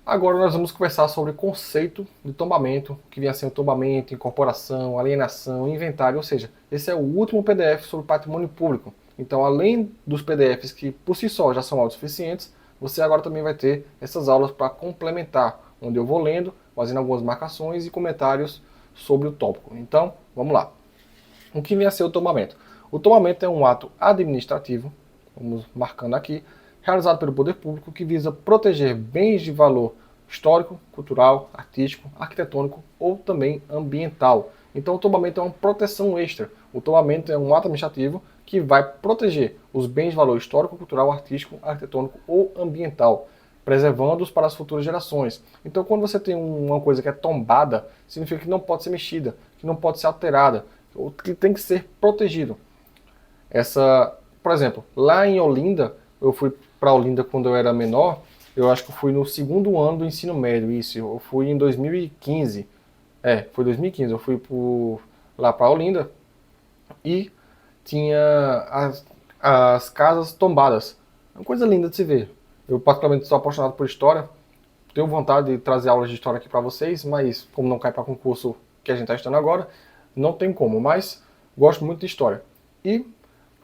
Agora nós vamos conversar sobre o conceito de tombamento, que vem a ser o tombamento, incorporação, alienação, inventário, ou seja, esse é o último PDF sobre patrimônio público. Então, além dos PDFs que por si só já são autossuficientes, você agora também vai ter essas aulas para complementar, onde eu vou lendo, fazendo algumas marcações e comentários sobre o tópico. Então, vamos lá. O que vem a ser o tombamento? O tombamento é um ato administrativo, vamos marcando aqui, realizado pelo poder público que visa proteger bens de valor histórico, cultural, artístico, arquitetônico ou também ambiental. Então o tombamento é uma proteção extra. O tombamento é um ato administrativo que vai proteger os bens de valor histórico, cultural, artístico, arquitetônico ou ambiental, preservando-os para as futuras gerações. Então quando você tem uma coisa que é tombada, significa que não pode ser mexida, que não pode ser alterada, ou que tem que ser protegido. Por exemplo, lá em Olinda, eu fui para Olinda quando eu era menor, eu acho que eu fui no segundo ano do ensino médio, isso, eu fui em 2015. Foi 2015, eu fui lá para Olinda e tinha as casas tombadas. É uma coisa linda de se ver. Eu particularmente sou apaixonado por história, tenho vontade de trazer aulas de história aqui para vocês, mas como não cai para concurso que a gente está estudando agora, não tem como, mas gosto muito de história. E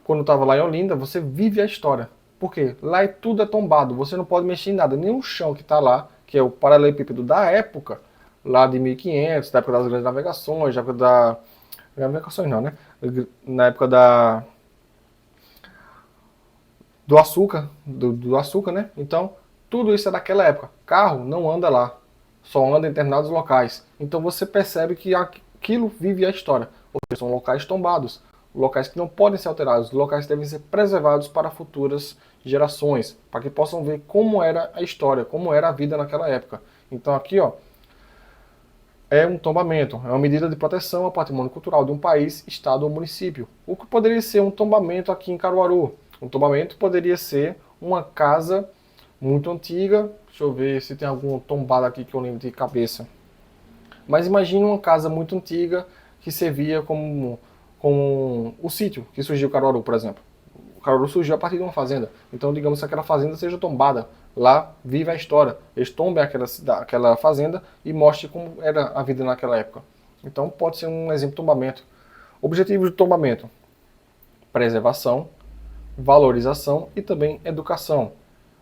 quando eu estava lá em Olinda, você vive a história. Por quê? Lá tudo é tombado, você não pode mexer em nada, nem o chão que está lá, que é o paralelepípedo da época, lá de 1500, da época das grandes navegações, da época da... Navegações não, né? Na época do açúcar, do açúcar, né? Então, tudo isso é daquela época. Carro não anda lá, só anda em determinados locais. Então você percebe que aquilo vive a história. Ou seja, são locais tombados, locais que não podem ser alterados, locais que devem ser preservados para futuras gerações, para que possam ver como era a história, como era a vida naquela época. Então aqui, ó, é um tombamento, é uma medida de proteção ao patrimônio cultural de um país, estado ou município. O que poderia ser um tombamento aqui em Caruaru? Um tombamento poderia ser uma casa muito antiga. Deixa eu ver se tem algum tombado aqui que eu lembro de cabeça. Mas imagine uma casa muito antiga que servia como o sítio que surgiu Caruaru, por exemplo. O Caruaru surgiu a partir de uma fazenda. Então, digamos que aquela fazenda seja tombada. Lá vive a história. Eles tombem aquela fazenda e mostrem como era a vida naquela época. Então, pode ser um exemplo de tombamento. Objetivos de tombamento: preservação, valorização e também educação.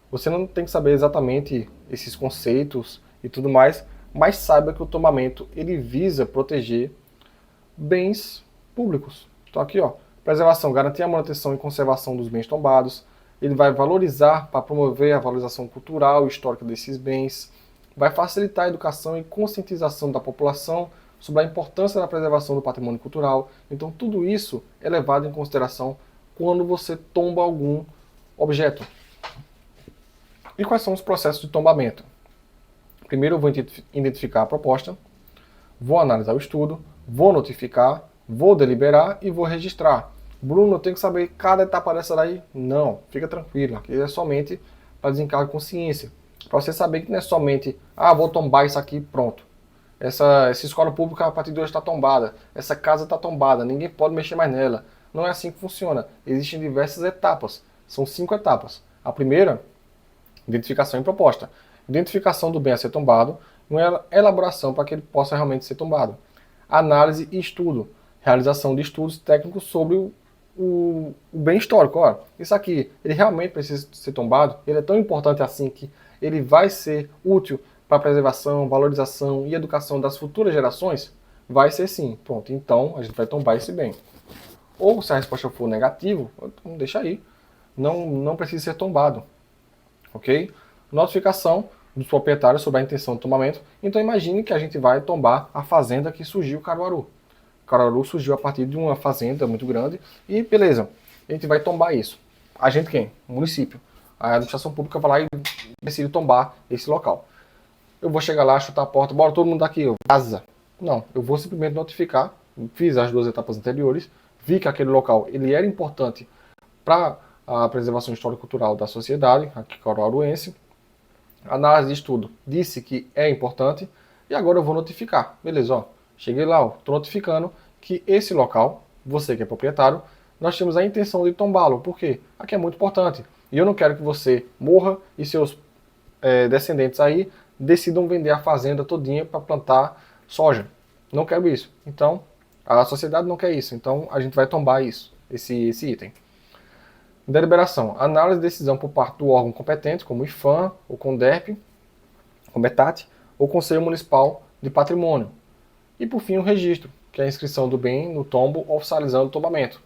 Você não tem que saber exatamente esses conceitos e tudo mais, mas saiba que o tombamento ele visa proteger bens públicos. Então aqui, ó, preservação, garantir a manutenção e conservação dos bens tombados. Ele vai valorizar para promover a valorização cultural e histórica desses bens. Vai facilitar a educação e conscientização da população sobre a importância da preservação do patrimônio cultural. Então tudo isso é levado em consideração quando você tomba algum objeto. E quais são os processos de tombamento? Primeiro eu vou identificar a proposta, vou analisar o estudo, vou notificar, vou deliberar e vou registrar. Bruno, eu tenho que saber cada etapa dessa daí? Não, fica tranquilo, aqui é somente para desencargo de consciência. Para você saber que não é somente, vou tombar isso aqui, pronto. Essa escola pública a partir de hoje está tombada, essa casa está tombada, ninguém pode mexer mais nela. Não é assim que funciona. Existem diversas etapas, são 5 etapas. A primeira, identificação e proposta. Identificação do bem a ser tombado, uma elaboração para que ele possa realmente ser tombado. Análise e estudo. Realização de estudos técnicos sobre o bem histórico. Olha, isso aqui, ele realmente precisa ser tombado, ele é tão importante assim que ele vai ser útil para a preservação, valorização e educação das futuras gerações? Vai ser sim. Pronto, então a gente vai tombar esse bem. Ou se a resposta for negativo, então deixa aí. Não precisa ser tombado. Ok? Notificação dos proprietários sobre a intenção de tombamento. Então imagine que a gente vai tombar a fazenda que surgiu Caruaru. Caruaru surgiu a partir de uma fazenda muito grande e beleza, a gente vai tombar isso. A gente quem? O município. A administração pública vai lá e decide tombar esse local. Eu vou chegar lá, chutar a porta, bora todo mundo daqui, vaza. Não, eu vou simplesmente notificar, fiz as 2 etapas anteriores, vi que aquele local ele era importante para a preservação histórico-cultural da sociedade, aqui caruaruense. Análise de estudo disse que é importante e agora eu vou notificar. Beleza, ó, cheguei lá, estou notificando que esse local, você que é proprietário, nós temos a intenção de tombá-lo. Por quê? Aqui é muito importante. E eu não quero que você morra e seus descendentes aí decidam vender a fazenda todinha para plantar soja. Não quero isso. Então, a sociedade não quer isso. Então, a gente vai tombar isso, esse item. Deliberação. Análise de decisão por parte do órgão competente, como o IFAM, o CONDERP, COMETAT, ou Conselho Municipal de Patrimônio. E, por fim, o registro, que é a inscrição do bem no tombo, oficializando o tombamento.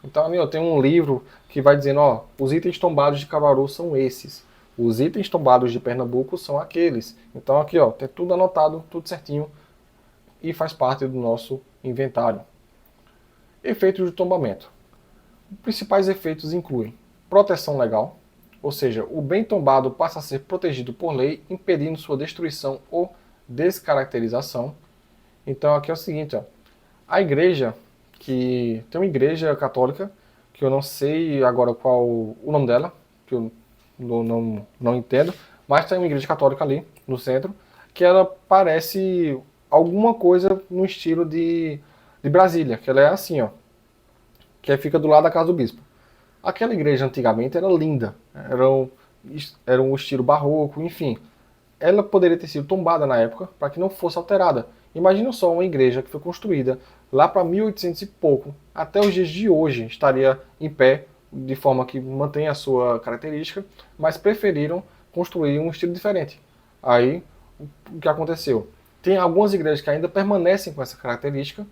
Então, ali, tem um livro que vai dizendo, os itens tombados de Caruaru são esses. Os itens tombados de Pernambuco são aqueles. Então, aqui, tem tudo anotado, tudo certinho, e faz parte do nosso inventário. Efeitos de tombamento. Os principais efeitos incluem proteção legal, ou seja, o bem tombado passa a ser protegido por lei, impedindo sua destruição ou descaracterização. Então aqui é o seguinte, a igreja, que tem uma igreja católica, que eu não sei agora qual o nome dela, que eu não entendo, mas tem uma igreja católica ali no centro, que ela parece alguma coisa no estilo de Brasília, que ela é assim, que fica do lado da casa do bispo. Aquela igreja antigamente era linda, era um estilo barroco, enfim. Ela poderia ter sido tombada na época para que não fosse alterada. Imagina só uma igreja que foi construída lá para 1800 e pouco, até os dias de hoje estaria em pé, de forma que mantém a sua característica, mas preferiram construir um estilo diferente. Aí, o que aconteceu? Tem algumas igrejas que ainda permanecem com essa característica,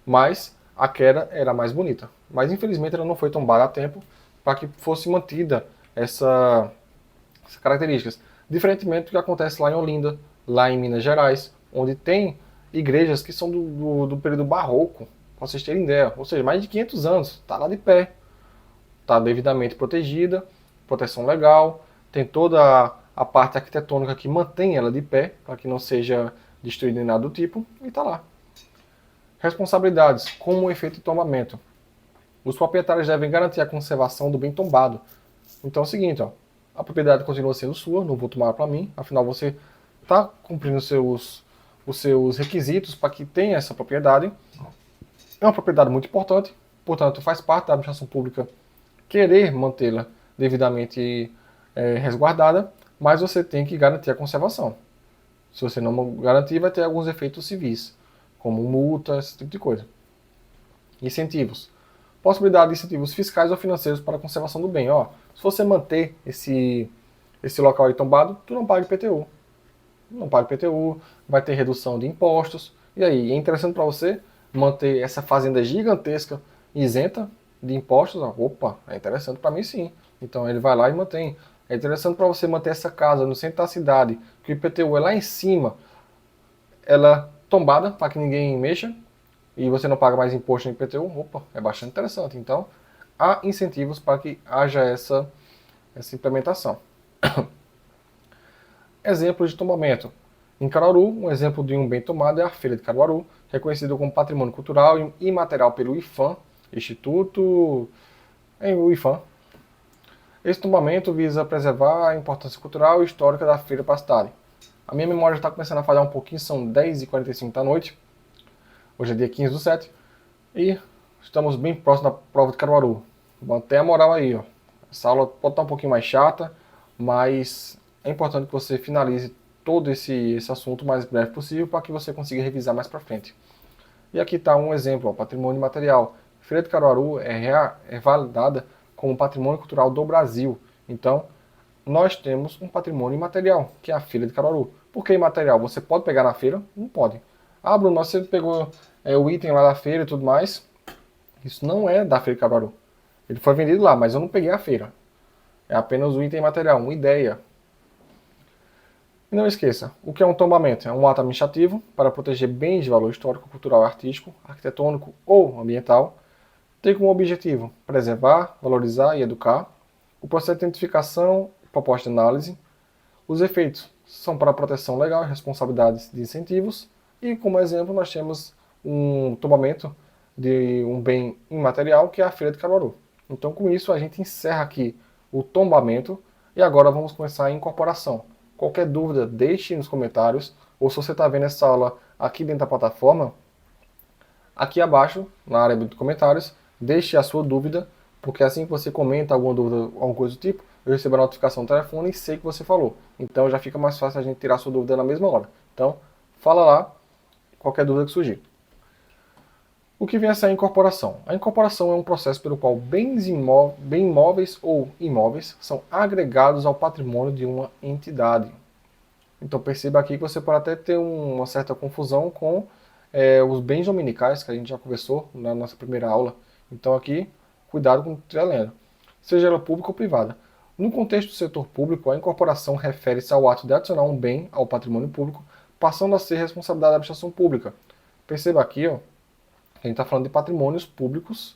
mas a queda era mais bonita. Mas infelizmente ela não foi tombada a tempo para que fosse mantida essas características. Diferentemente do que acontece lá em Olinda, lá em Minas Gerais, onde tem igrejas que são do período barroco, para vocês terem ideia. Ou seja, mais de 500 anos, está lá de pé. Está devidamente protegida, proteção legal, tem toda a parte arquitetônica que mantém ela de pé, para que não seja destruída em nada do tipo, e está lá. Responsabilidades, como o efeito de tombamento. Os proprietários devem garantir a conservação do bem tombado. Então é o seguinte, a propriedade continua sendo sua, não vou tomar para mim, afinal você está cumprindo os seus requisitos para que tenha essa propriedade. É uma propriedade muito importante, portanto faz parte da administração pública querer mantê-la devidamente resguardada, mas você tem que garantir a conservação. Se você não garantir, vai ter alguns efeitos civis, como multas, esse tipo de coisa. Incentivos. Possibilidade de incentivos fiscais ou financeiros para a conservação do bem. Se você manter esse local aí tombado, tu não paga IPTU. Não paga IPTU, vai ter redução de impostos. E aí, é interessante para você manter essa fazenda gigantesca isenta de impostos? Opa, é interessante para mim sim. Então ele vai lá e mantém. É interessante para você manter essa casa no centro da cidade, que o IPTU é lá em cima, ela tombada para que ninguém mexa, e você não paga mais imposto no IPTU. Opa, é bastante interessante. Então, há incentivos para que haja essa implementação. Exemplos de tombamento. Em Caruaru, um exemplo de um bem tomado é a Feira de Caruaru, reconhecido como Patrimônio Cultural e Imaterial pelo IFAM, Instituto o IFAM. Esse tombamento visa preservar a importância cultural e histórica da feira para a cidade. A minha memória já está começando a falhar um pouquinho, são 10h45 da noite. Hoje é dia 15/7 e estamos bem próximo da prova de Caruaru. Mantém a moral aí, Essa aula pode estar um pouquinho mais chata, mas é importante que você finalize todo esse assunto o mais breve possível para que você consiga revisar mais para frente. E aqui está um exemplo, patrimônio material. Feira de Caruaru é validada como patrimônio cultural do Brasil. Então, nós temos um patrimônio imaterial, que é a Feira de Caruaru. Por que imaterial? Você pode pegar na feira? Não pode. Bruno, você pegou o item lá da feira e tudo mais. Isso não é da Feira de Caruaru. Ele foi vendido lá, mas eu não peguei a feira. É apenas o item material, uma ideia. E não esqueça, o que é um tombamento? É um ato administrativo para proteger bens de valor histórico, cultural, artístico, arquitetônico ou ambiental. Tem como objetivo preservar, valorizar e educar. O processo de identificação e proposta de análise. Os efeitos são para proteção legal e responsabilidades de incentivos. E como exemplo nós temos um tombamento de um bem imaterial que é a Feira de Caruaru. Então com isso a gente encerra aqui o tombamento e agora vamos começar a incorporação. Qualquer dúvida deixe nos comentários, ou se você está vendo essa aula aqui dentro da plataforma, aqui abaixo, na área de comentários, deixe a sua dúvida, porque assim que você comenta alguma dúvida, alguma coisa do tipo, eu recebo a notificação no telefone e sei que você falou. Então já fica mais fácil a gente tirar sua dúvida na mesma hora. Então, fala lá, qualquer dúvida que surgir. O que vem a ser a incorporação? A incorporação é um processo pelo qual bens imóveis ou imóveis são agregados ao patrimônio de uma entidade. Então perceba aqui que você pode até ter uma certa confusão com os bens dominicais, que a gente já conversou na nossa primeira aula. Então aqui, cuidado com o que estiver lendo. Seja ela pública ou privada. No contexto do setor público, a incorporação refere-se ao ato de adicionar um bem ao patrimônio público, passando a ser responsabilidade da administração pública. Perceba aqui, ó, a gente está falando de patrimônios públicos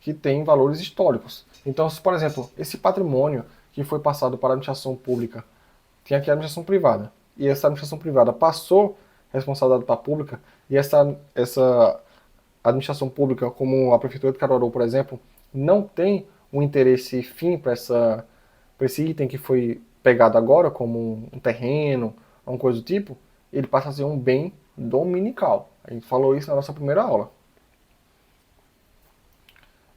que têm valores históricos. Então, se, por exemplo, esse patrimônio que foi passado para a administração pública, tem aqui a administração privada, e essa administração privada passou responsabilidade para a pública, e essa administração pública, como a Prefeitura de Caruaru, por exemplo, não tem um interesse fim para esse item que foi pegado agora, como um terreno, uma coisa do tipo, ele passa a ser um bem dominical. A gente falou isso na nossa primeira aula.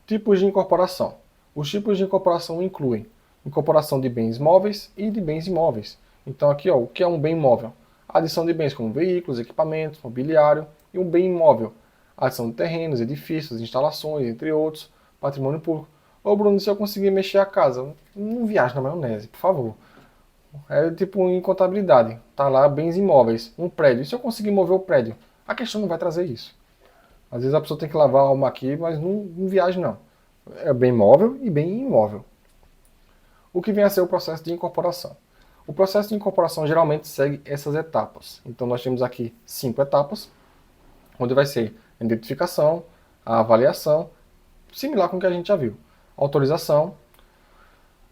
Tipos de incorporação. Os tipos de incorporação incluem incorporação de bens móveis e de bens imóveis. Então aqui, ó, o que é um bem móvel? A adição de bens como veículos, equipamentos, mobiliário, e um bem imóvel. A adição de terrenos, edifícios, instalações, entre outros, patrimônio público. Ô Bruno, se eu conseguir mexer a casa, não viaje na maionese, por favor. É tipo em contabilidade, tá lá bens imóveis, um prédio. E se eu conseguir mover o prédio? A questão não vai trazer isso. Às vezes a pessoa tem que lavar a alma aqui, mas não viaja não. É bem móvel e bem imóvel. O que vem a ser o processo de incorporação? O processo de incorporação geralmente segue essas etapas. Então nós temos aqui 5 etapas, onde vai ser a identificação, a avaliação, similar com o que a gente já viu. Autorização,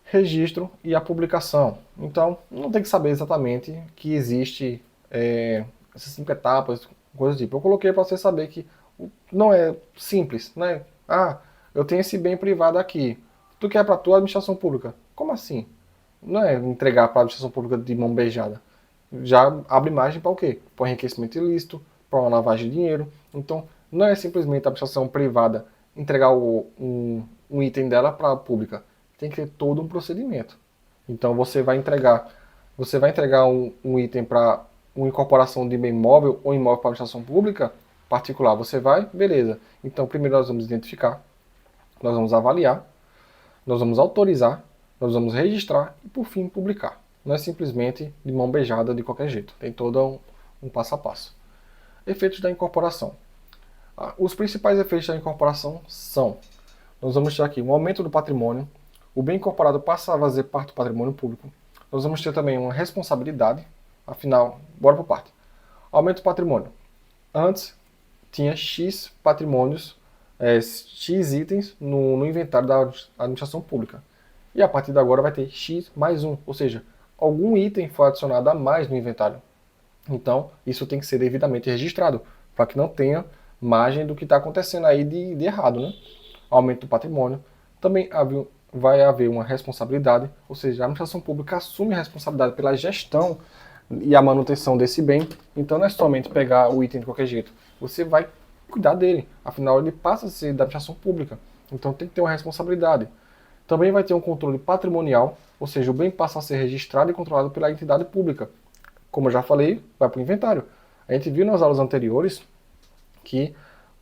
registro e a publicação. Então não tem que saber exatamente que existe essas 5 etapas, coisas do tipo. Eu coloquei para você saber que não é simples, né? Ah, eu tenho esse bem privado aqui. Tu quer para a tua administração pública? Como assim? Não é entregar para a administração pública de mão beijada. Já abre margem para o quê? Para um enriquecimento ilícito, para uma lavagem de dinheiro. Então, não é simplesmente a administração privada entregar um item dela para a pública. Tem que ter todo um procedimento. Então, você vai entregar um item para uma incorporação de bem imóvel ou imóvel para a administração pública particular. Você vai, beleza. Então, primeiro nós vamos identificar, nós vamos avaliar, nós vamos autorizar, nós vamos registrar e, por fim, publicar. Não é simplesmente de mão beijada de qualquer jeito. Tem todo um passo a passo. Efeitos da incorporação. Os principais efeitos da incorporação são: nós vamos ter aqui um aumento do patrimônio, o bem incorporado passa a fazer parte do patrimônio público. Nós vamos ter também uma responsabilidade, afinal, bora por parte. Aumento do patrimônio. Antes, tinha X patrimônios, X itens no inventário da administração pública. E a partir de agora vai ter X mais 1, ou seja, algum item foi adicionado a mais no inventário. Então, isso tem que ser devidamente registrado, para que não tenha margem do que está acontecendo aí de errado, né? Aumento do patrimônio. Também vai haver uma responsabilidade, ou seja, a administração pública assume a responsabilidade pela gestão e a manutenção desse bem. Então não é somente pegar o item de qualquer jeito, você vai cuidar dele, afinal ele passa a ser da administração pública, então tem que ter uma responsabilidade. Também vai ter um controle patrimonial, ou seja, o bem passa a ser registrado e controlado pela entidade pública. Como eu já falei, vai para o inventário. A gente viu nas aulas anteriores que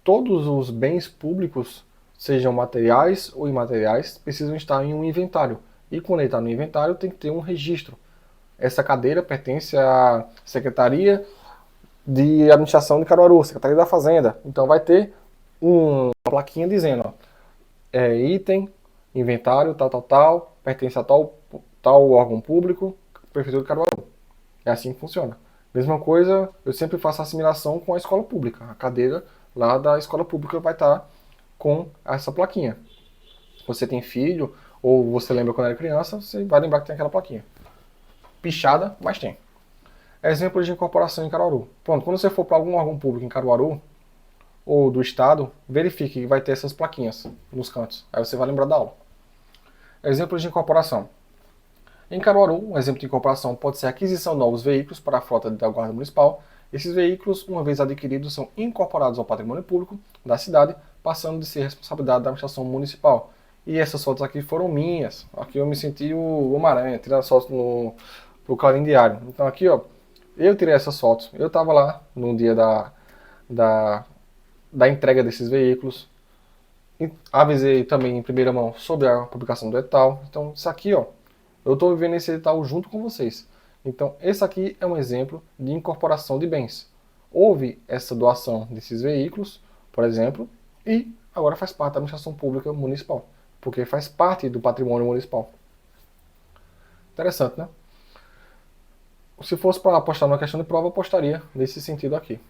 todos os bens públicos, sejam materiais ou imateriais, precisam estar em um inventário. E quando ele está no inventário, tem que ter um registro. Essa cadeira pertence à Secretaria de Administração de Caruaru, Secretaria da Fazenda. Então vai ter uma plaquinha dizendo, ó, item, inventário, tal, pertence a tal órgão público, Prefeitura de Caruaru. É assim que funciona. Mesma coisa, eu sempre faço assimilação com a escola pública. A cadeira lá da escola pública vai estar com essa plaquinha. Você tem filho, ou você lembra quando era criança, você vai lembrar que tem aquela plaquinha. Pichada, mas tem. Exemplos de incorporação em Caruaru. Pronto, quando você for para algum órgão público em Caruaru, ou do estado, verifique que vai ter essas plaquinhas nos cantos. Aí você vai lembrar da aula. Exemplos de incorporação. Em Caruaru, um exemplo de incorporação pode ser a aquisição de novos veículos para a frota da Guarda Municipal. Esses veículos, uma vez adquiridos, são incorporados ao patrimônio público da cidade, passando de ser responsabilidade da administração municipal. E essas fotos aqui foram minhas. Aqui eu me senti o Homem-Aranha, tirando as fotos pro Clarim Diário. Então aqui, ó, eu tirei essas fotos. Eu tava lá no dia da, da entrega desses veículos. Avisei também em primeira mão sobre a publicação do edital. Então isso aqui, ó, eu estou vivendo esse edital junto com vocês. Então esse aqui é um exemplo de incorporação de bens. Houve essa doação desses veículos, por exemplo, e agora faz parte da administração pública municipal, porque faz parte do patrimônio municipal. Interessante, né? Se fosse para apostar numa questão de prova, eu apostaria nesse sentido aqui.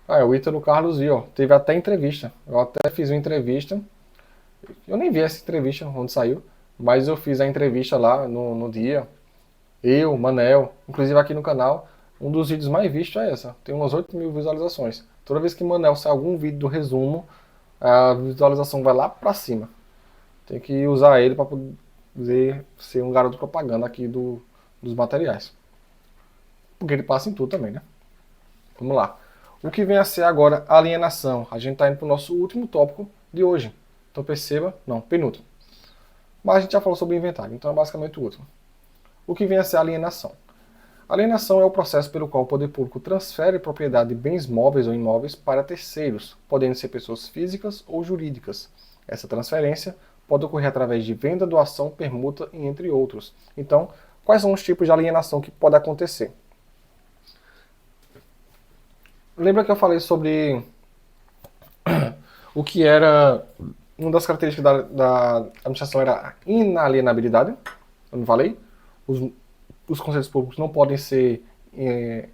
O Ítalo Carlos viu, ó, teve até entrevista. Eu até fiz uma entrevista. Eu nem vi essa entrevista onde saiu, mas eu fiz a entrevista lá no dia. Eu, Manel, inclusive aqui no canal, um dos vídeos mais vistos é essa. Tem umas 8 mil visualizações. Toda vez que Manel sai algum vídeo do resumo, a visualização vai lá pra cima. Tem que usar ele para poder ser um garoto propaganda aqui dos materiais. Porque ele passa em tudo também, né? Vamos lá. O que vem a ser agora alienação. A gente está indo para o nosso último tópico de hoje. Então perceba, não, penúltimo. Mas a gente já falou sobre inventário, então é basicamente o último. O que vem a ser alienação. Alienação é o processo pelo qual o poder público transfere propriedade de bens móveis ou imóveis para terceiros, podendo ser pessoas físicas ou jurídicas. Essa transferência pode ocorrer através de venda, doação, permuta e entre outros. Então, quais são os tipos de alienação que pode acontecer? Lembra que eu falei sobre o que era... Uma das características da administração era a inalienabilidade. Eu não falei? Os conselhos públicos não podem ser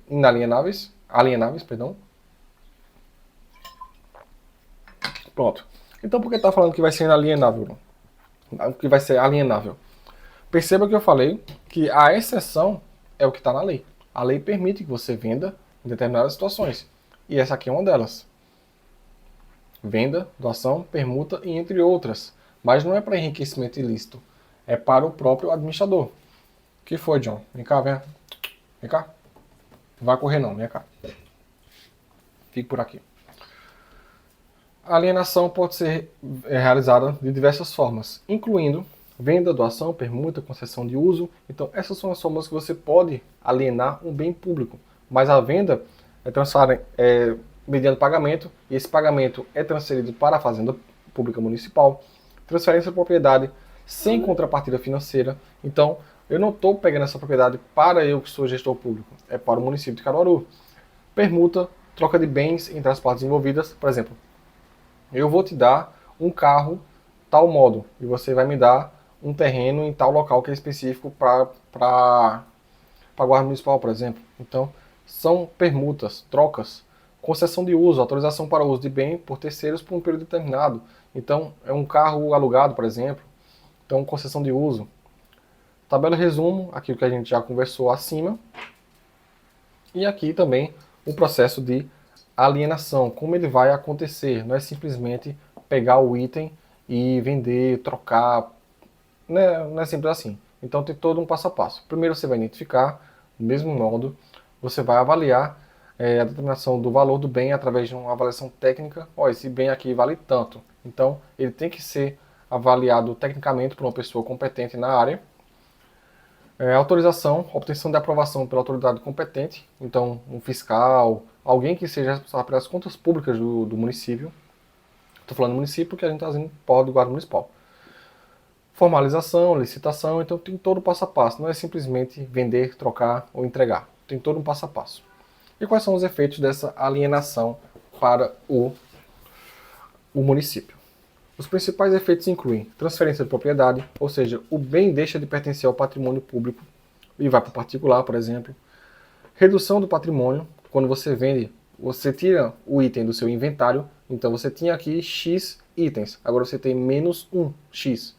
alienáveis, perdão. Pronto. Então por que está falando que vai ser inalienável? Que vai ser alienável? Perceba que eu falei que a exceção é o que está na lei. A lei permite que você venda em determinadas situações. E essa aqui é uma delas. Venda, doação, permuta e entre outras. Mas não é para enriquecimento ilícito. É para o próprio administrador. O que foi, John? Vem cá, vem. Vem cá. Não vai correr não, vem cá. Fique por aqui. A alienação pode ser realizada de diversas formas, incluindo venda, doação, permuta, concessão de uso. Então, essas são as formas que você pode alienar um bem público. Mas a venda é mediante pagamento, e esse pagamento é transferido para a Fazenda Pública Municipal. Transferência de propriedade sem contrapartida financeira. Então, eu não estou pegando essa propriedade para eu que sou gestor público, é para o município de Caruaru. Permuta, troca de bens entre as partes envolvidas. Por exemplo, eu vou te dar um carro tal modo, e você vai me dar um terreno em tal local que é específico para a Guarda Municipal, por exemplo. Então, são permutas, trocas, concessão de uso, autorização para o uso de bem por terceiros por um período determinado. Então, é um carro alugado, por exemplo. Então, concessão de uso. Tabela resumo, aquilo que a gente já conversou acima. E aqui também o processo de alienação, como ele vai acontecer. Não é simplesmente pegar o item e vender, trocar. Não é simples assim. Então tem todo um passo a passo. Primeiro você vai identificar, do mesmo modo, você vai avaliar a determinação do valor do bem através de uma avaliação técnica. Esse bem aqui vale tanto. Então ele tem que ser avaliado tecnicamente por uma pessoa competente na área. Autorização, obtenção de aprovação pela autoridade competente, então um fiscal, alguém que seja responsável pelas contas públicas do município. Estou falando do município porque a gente está fazendo porra do guarda municipal. Formalização, licitação, então tem todo o passo a passo, não é simplesmente vender, trocar ou entregar, tem todo um passo a passo. E quais são os efeitos dessa alienação para o município? Os principais efeitos incluem transferência de propriedade, ou seja, o bem deixa de pertencer ao patrimônio público e vai para o particular, por exemplo. Redução do patrimônio, quando você vende, você tira o item do seu inventário, então você tinha aqui X itens, agora você tem menos 1X.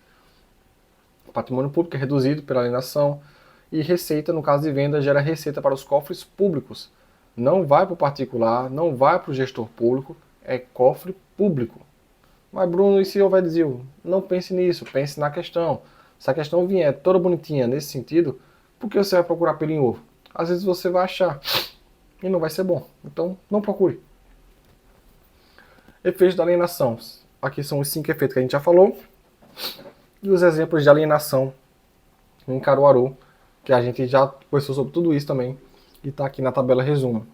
O patrimônio público é reduzido pela alienação e receita, no caso de venda, gera receita para os cofres públicos. Não vai para o particular, não vai para o gestor público, é cofre público. Mas Bruno, e se houver desvio? Não pense nisso, pense na questão. Se a questão vier toda bonitinha nesse sentido, por que você vai procurar pelo em ovo? Às vezes você vai achar e não vai ser bom. Então, não procure. Efeitos da alienação. Aqui são os 5 efeitos que a gente já falou. E os exemplos de alienação em Caruaru, que a gente já conversou sobre tudo isso também, e está aqui na tabela resumo.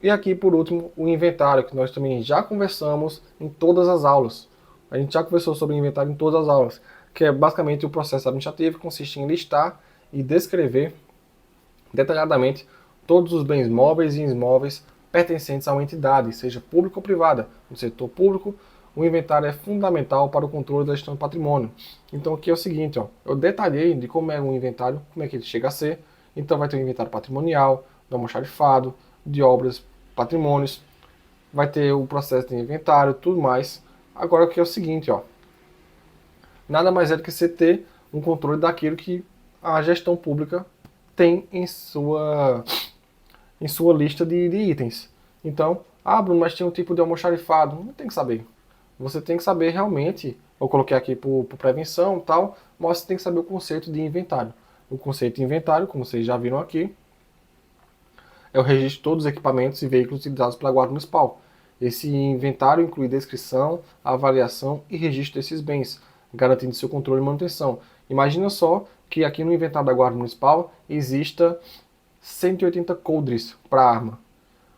E aqui, por último, o inventário, que nós também já conversamos em todas as aulas. A gente já conversou sobre o inventário em todas as aulas, que é basicamente o processo administrativo que consiste em listar e descrever detalhadamente todos os bens móveis e imóveis pertencentes a uma entidade, seja pública ou privada. No setor público, o inventário é fundamental para o controle da gestão do patrimônio. Então aqui é o seguinte, ó, eu detalhei de como é um inventário, como é que ele chega a ser. Então vai ter um inventário patrimonial, do almoxarifado, de obras, patrimônios, vai ter o processo de inventário, tudo mais. Agora aqui é o seguinte, ó, nada mais é do que você ter um controle daquilo que a gestão pública tem em sua lista de itens. Então, Bruno, mas tem um tipo de almoxarifado. Não tem que saber. Você tem que saber realmente, eu coloquei aqui por prevenção e tal, mas você tem que saber o conceito de inventário. O conceito de inventário, como vocês já viram aqui, é o registro de todos os equipamentos e veículos utilizados pela Guarda Municipal. Esse inventário inclui descrição, avaliação e registro desses bens, garantindo seu controle e manutenção. Imagina só que aqui no inventário da Guarda Municipal exista 180 coldres para arma.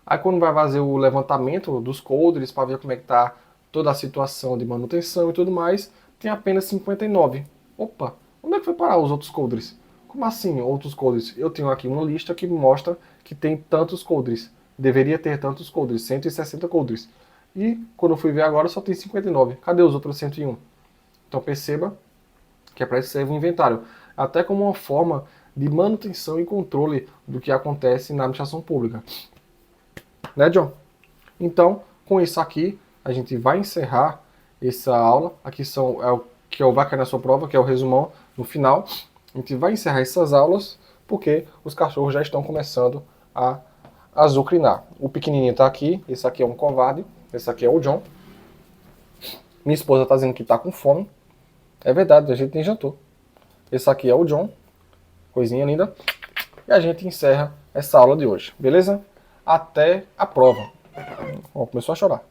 Aí quando vai fazer o levantamento dos coldres para ver como é que está toda a situação de manutenção e tudo mais, tem apenas 59. Opa, onde é que foi parar os outros coldres? Como assim outros coldres? Eu tenho aqui uma lista que mostra que tem tantos coldres. Deveria ter tantos coldres, 160 coldres. E quando eu fui ver agora só tem 59. Cadê os outros 101? Então perceba que é para isso serve o inventário. Até como uma forma de manutenção e controle do que acontece na administração pública. Né, John? Então, com isso aqui, a gente vai encerrar essa aula. Aqui é o que vai cair na sua prova, que é o resumão no final. A gente vai encerrar essas aulas porque os cachorros já estão começando a azucrinar. O pequenininho está aqui, esse aqui é um covarde, esse aqui é o John. Minha esposa está dizendo que está com fome. É verdade, a gente nem jantou. Esse aqui é o John, coisinha linda. E a gente encerra essa aula de hoje, beleza? Até a prova. Ó, começou a chorar.